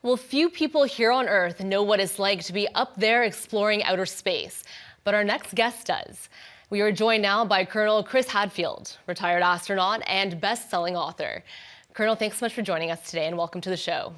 Well, few people here on Earth know what it's like to be up there exploring outer space, but our next guest does. We are joined now by Colonel Chris Hadfield, retired astronaut and best-selling author. Colonel, thanks so much for joining us today and welcome to the show.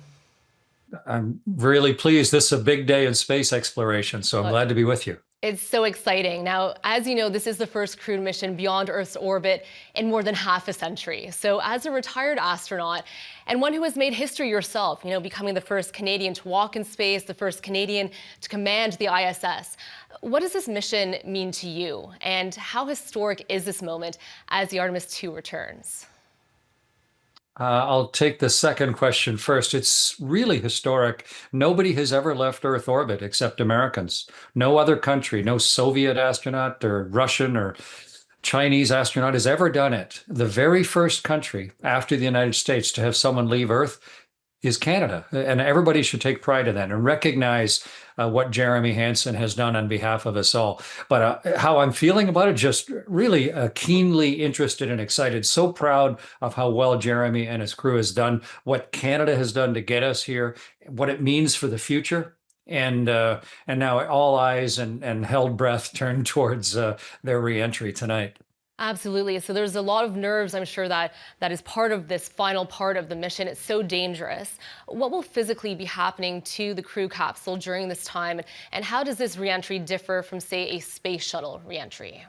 I'm really pleased. This is a big day in space exploration, so I'm Uh, glad to be with you. It's so exciting. Now, as you know, this is the first crewed mission beyond Earth's orbit in more than half a century. So as a retired astronaut and one who has made history yourself, becoming the first Canadian to walk in space, the first Canadian to command the ISS, what does this mission mean to you? And how historic is this moment as the Artemis II returns? I'll take the second question first. It's really historic. Nobody has ever left Earth orbit except Americans. No other country, no Soviet astronaut or Russian or Chinese astronaut has ever done it. The very first country after the United States to have someone leave Earth is Canada. And everybody should take pride in that and recognize what Jeremy Hansen has done on behalf of us all. But how I'm feeling about it, just really keenly interested and excited. So proud of how well Jeremy and his crew has done, what Canada has done to get us here, what it means for the future. And now all eyes and held breath turned towards their reentry tonight. Absolutely. So there's a lot of nerves, I'm sure, that is part of this final part of the mission. It's so dangerous. What will physically be happening to the crew capsule during this time? And how does this reentry differ from, say, a space shuttle reentry?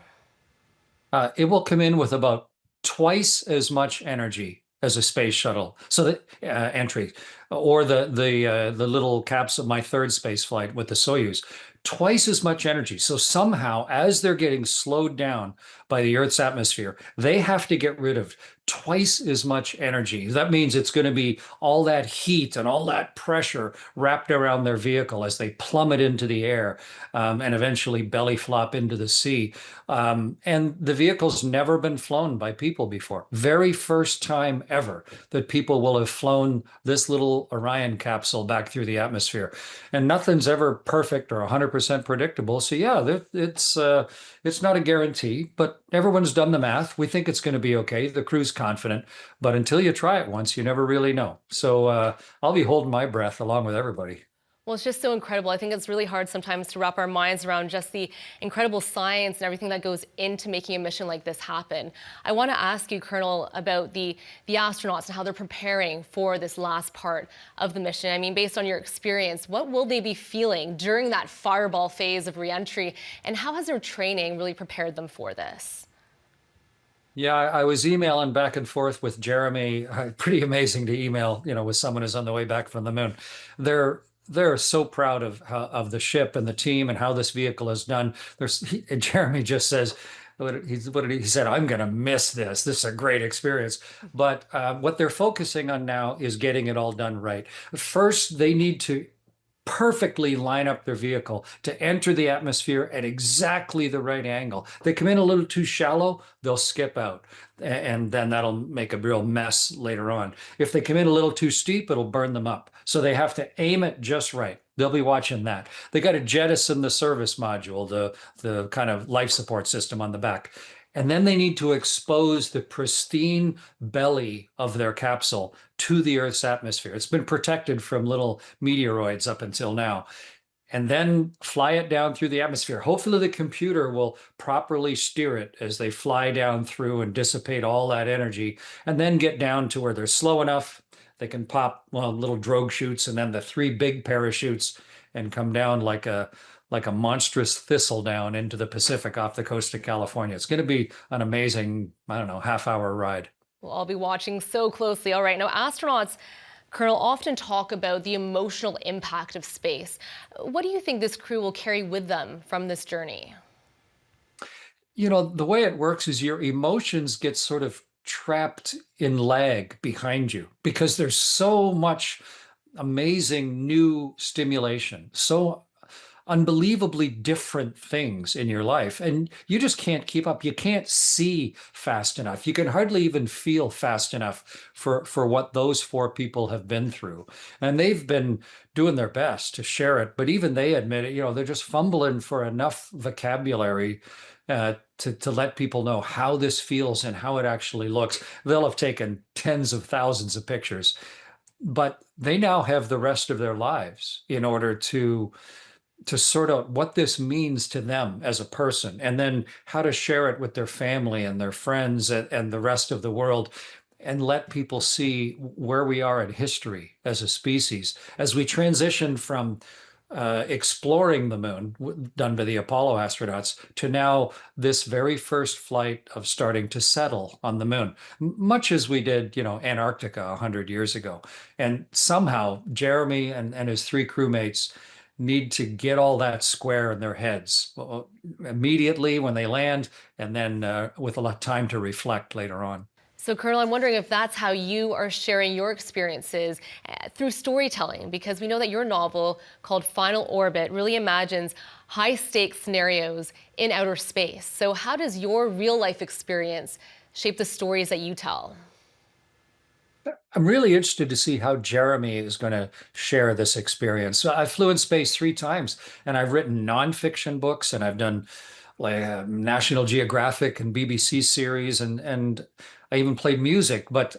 It will come in with about twice as much energy as a space shuttle. So the entry, or the little capsule, my third space flight with the Soyuz, twice as much energy. So somehow, as they're getting slowed down by the Earth's atmosphere, they have to get rid of twice as much energy. That means it's going to be all that heat and all that pressure wrapped around their vehicle as they plummet into the air and eventually belly flop into the sea. And the vehicle's never been flown by people before. Very first time ever that people will have flown this little Orion capsule back through the atmosphere. And nothing's ever perfect or 100% predictable. So yeah, it's not a guarantee, but everyone's done the math. We think it's going to be okay. The crew's confident, but until you try it once, you never really know. So I'll be holding my breath along with everybody. Well, it's just so incredible. I think it's really hard sometimes to wrap our minds around just the incredible science and everything that goes into making a mission like this happen. I want to ask you, Colonel, about the astronauts and how they're preparing for this last part of the mission. I mean, based on your experience, what will they be feeling during that fireball phase of reentry, and how has their training really prepared them for this? Yeah, I was emailing back and forth with Jeremy. Pretty amazing to email, with someone who's on the way back from the moon. They're so proud of the ship and the team and how this vehicle is done. Jeremy just says, he said, I'm going to miss this. This is a great experience. But what they're focusing on now is getting it all done right. First, they need to perfectly line up their vehicle to enter the atmosphere at exactly the right angle. They come in a little too shallow, they'll skip out, and then that'll make a real mess later on. If they come in a little too steep, it'll burn them up. So they have to aim it just right. They'll be watching that. They got to jettison the service module, the kind of life support system on the back. And then they need to expose the pristine belly of their capsule to the Earth's atmosphere. It's been protected from little meteoroids up until now. And then fly it down through the atmosphere. Hopefully the computer will properly steer it as they fly down through and dissipate all that energy, and then get down to where they're slow enough. They can pop, little drogue chutes and then the three big parachutes and come down like a monstrous thistle down into the Pacific off the coast of California. It's going to be an amazing, I don't know, half-hour ride. Well, I'll be watching so closely. All right, now astronauts, Colonel, often talk about the emotional impact of space. What do you think this crew will carry with them from this journey? The way it works is your emotions get sort of trapped in lag behind you because there's so much amazing new stimulation, so unbelievably different things in your life, and you just can't keep up. You can't see fast enough. You can hardly even feel fast enough for what those four people have been through, and they've been doing their best to share it, but even they admit it. They're just fumbling for enough vocabulary to let people know how this feels and how it actually looks. They'll have taken tens of thousands of pictures. but they now have the rest of their lives in order to sort of what this means to them as a person, and then how to share it with their family and their friends and the rest of the world, and let people see where we are in history as a species as we transition from exploring the moon done by the Apollo astronauts to now this very first flight of starting to settle on the moon, much as we did, Antarctica 100 years ago. And somehow Jeremy and his three crewmates need to get all that square in their heads immediately when they land, and then with a lot of time to reflect later on. So, Colonel, I'm wondering if that's how you are sharing your experiences through storytelling, because we know that your novel called Final Orbit really imagines high stakes scenarios in outer space. So, how does your real life experience shape the stories that you tell? I'm really interested to see how Jeremy is going to share this experience. So I flew in space 3 times, and I've written nonfiction books, and I've done like National Geographic and BBC series, and I even played music. But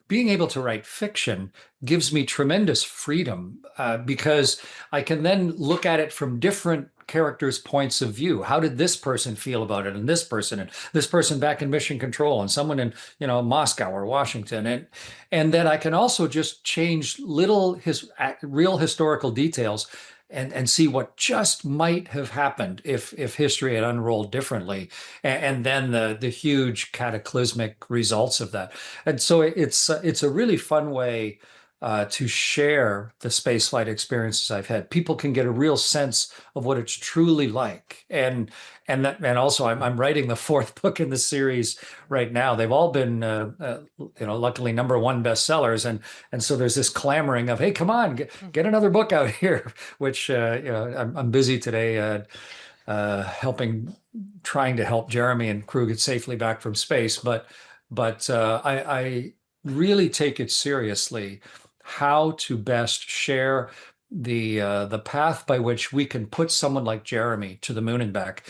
being able to write fiction gives me tremendous freedom because I can then look at it from different characters' points of view. How did this person feel about it, and this person back in mission control, and someone in Moscow or Washington, and then I can also just change little real historical details and see what just might have happened if history had unrolled differently, and then the huge cataclysmic results of that. And so it's a really fun way to share the spaceflight experiences I've had. People can get a real sense of what it's truly like, and also I'm writing the fourth book in the series right now. They've all been luckily #1 bestsellers, and so there's this clamoring of, hey, come on, get another book out here, which I'm busy today trying to help Jeremy and crew get safely back from space, but I really take it seriously how to best share the path by which we can put someone like Jeremy to the moon and back.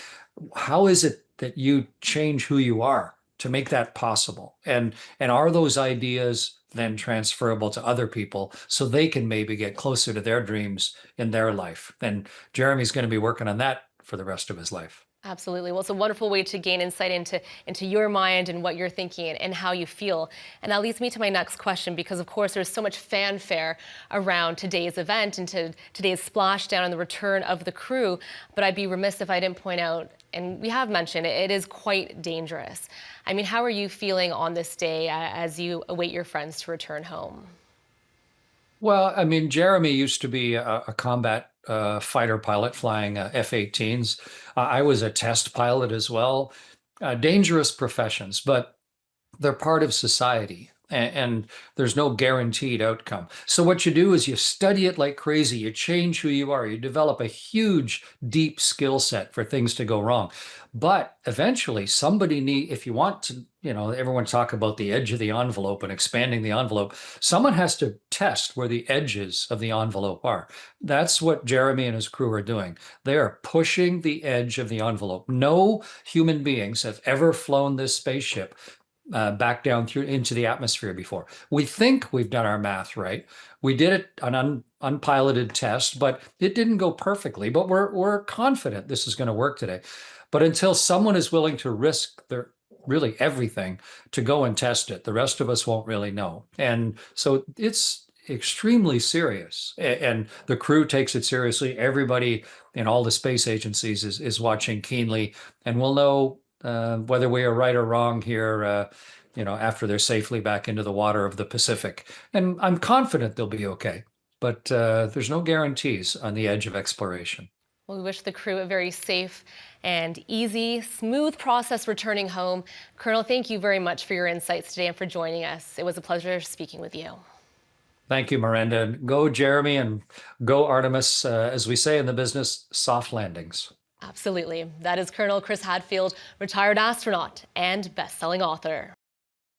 How is it that you change who you are to make that possible? And are those ideas then transferable to other people so they can maybe get closer to their dreams in their life? And Jeremy's going to be working on that for the rest of his life. Absolutely. Well, it's a wonderful way to gain insight into your mind and what you're thinking and how you feel. And that leads me to my next question, because of course there's so much fanfare around today's event and today's splashdown and the return of the crew. But I'd be remiss if I didn't point out, and we have mentioned it is quite dangerous. I mean, how are you feeling on this day as you await your friends to return home? Well, I mean, Jeremy used to be a combat fighter pilot flying F-18s. I was a test pilot as well. Dangerous professions, but they're part of society, and there's no guaranteed outcome. So what you do is you study it like crazy. You change who you are. You develop a huge, deep skill set for things to go wrong. But eventually if you want to, everyone talk about the edge of the envelope and expanding the envelope. Someone has to test where the edges of the envelope are. That's what Jeremy and his crew are doing. They are pushing the edge of the envelope. No human beings have ever flown this spaceship back down through into the atmosphere before. We think we've done our math right. We did it an unpiloted test, but it didn't go perfectly. But we're confident this is going to work today. But until someone is willing to risk their really everything to go and test it, the rest of us won't really know. And so it's extremely serious, and the crew takes it seriously. Everybody in all the space agencies is watching keenly, and we'll know whether we are right or wrong here, after they're safely back into the water of the Pacific. And I'm confident they'll be okay, but there's no guarantees on the edge of exploration. Well, we wish the crew a very safe and easy, smooth process returning home. Colonel, thank you very much for your insights today and for joining us. It was a pleasure speaking with you. Thank you, Miranda. Go, Jeremy, and go, Artemis. As we say in the business, soft landings. Absolutely. That is Colonel Chris Hadfield, retired astronaut and best-selling author.